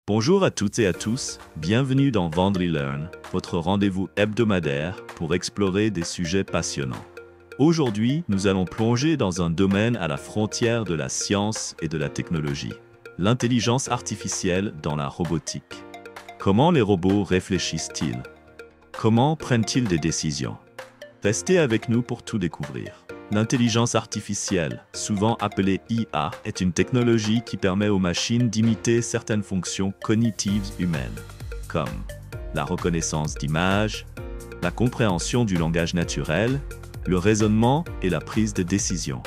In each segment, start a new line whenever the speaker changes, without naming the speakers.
Bonjour à toutes et à tous, bienvenue dans Vendry Learn, votre rendez-vous hebdomadaire pour explorer des sujets passionnants. Aujourd'hui, nous allons plonger dans un domaine à la frontière de la science et de la technologie, l'intelligence artificielle dans la robotique. Comment les robots réfléchissent-ils? Comment prennent-ils des décisions? Restez avec nous pour tout découvrir. L'intelligence artificielle, souvent appelée IA, est une technologie qui permet aux machines d'imiter certaines fonctions cognitives humaines, comme la reconnaissance d'images, la compréhension du langage naturel, le raisonnement et la prise de décision.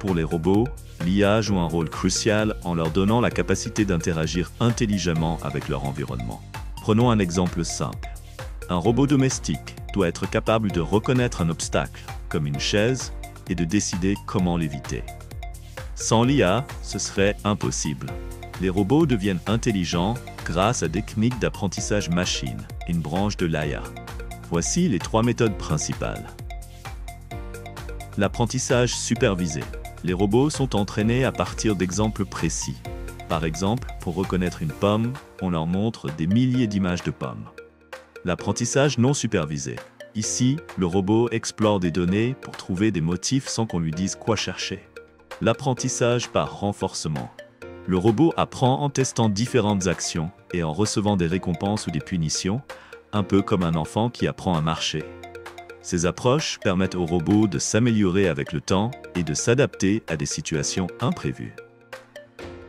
Pour les robots, l'IA joue un rôle crucial en leur donnant la capacité d'interagir intelligemment avec leur environnement. Prenons un exemple simple. Un robot domestique doit être capable de reconnaître un obstacle, comme une chaise, et de décider comment l'éviter. Sans l'IA, ce serait impossible. Les robots deviennent intelligents grâce à des techniques d'apprentissage machine, une branche de l'IA. Voici les 3 méthodes principales. L'apprentissage supervisé. Les robots sont entraînés à partir d'exemples précis. Par exemple, pour reconnaître une pomme, on leur montre des milliers d'images de pommes. L'apprentissage non supervisé. Ici, le robot explore des données pour trouver des motifs sans qu'on lui dise quoi chercher. L'apprentissage par renforcement. Le robot apprend en testant différentes actions et en recevant des récompenses ou des punitions, un peu comme un enfant qui apprend à marcher. Ces approches permettent au robot de s'améliorer avec le temps et de s'adapter à des situations imprévues.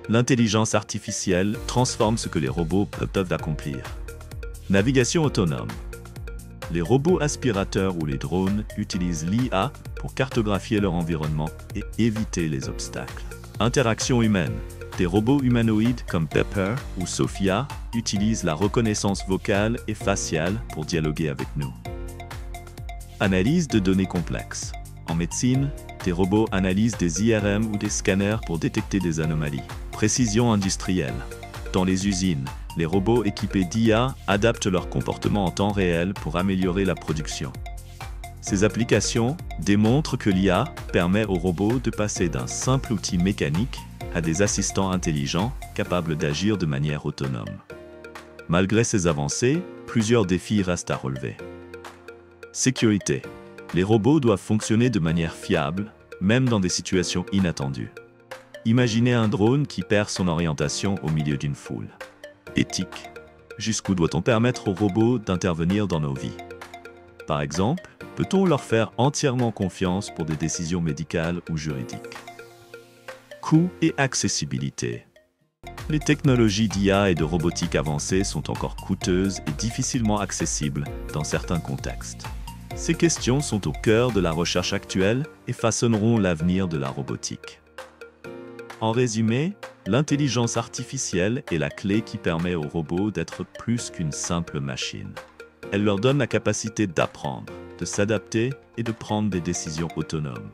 L'intelligence artificielle transforme ce que les robots peuvent accomplir. Navigation autonome. Les robots aspirateurs ou les drones utilisent l'IA pour cartographier leur environnement et éviter les obstacles. Interaction humaine. Des robots humanoïdes comme Pepper ou Sophia utilisent la reconnaissance vocale et faciale pour dialoguer avec nous. Analyse de données complexes. En médecine, des robots analysent des IRM ou des scanners pour détecter des anomalies. Précision industrielle. Dans les usines, les robots équipés d'IA adaptent leur comportement en temps réel pour améliorer la production. Ces applications démontrent que l'IA permet aux robots de passer d'un simple outil mécanique à des assistants intelligents capables d'agir de manière autonome. Malgré ces avancées, plusieurs défis restent à relever. Sécurité. Les robots doivent fonctionner de manière fiable, même dans des situations inattendues. Imaginez un drone qui perd son orientation au milieu d'une foule. Éthique. Jusqu'où doit-on permettre aux robots d'intervenir dans nos vies? Par exemple, peut-on leur faire entièrement confiance pour des décisions médicales ou juridiques? Coût et accessibilité. Les technologies d'IA et de robotique avancée sont encore coûteuses et difficilement accessibles dans certains contextes. Ces questions sont au cœur de la recherche actuelle et façonneront l'avenir de la robotique. En résumé, l'intelligence artificielle est la clé qui permet aux robots d'être plus qu'une simple machine. Elle leur donne la capacité d'apprendre, de s'adapter et de prendre des décisions autonomes.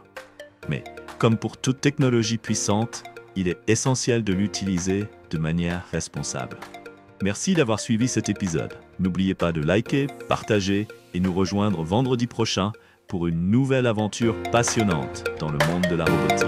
Mais, comme pour toute technologie puissante, il est essentiel de l'utiliser de manière responsable. Merci d'avoir suivi cet épisode. N'oubliez pas de liker, partager et nous rejoindre vendredi prochain pour une nouvelle aventure passionnante dans le monde de la robotique.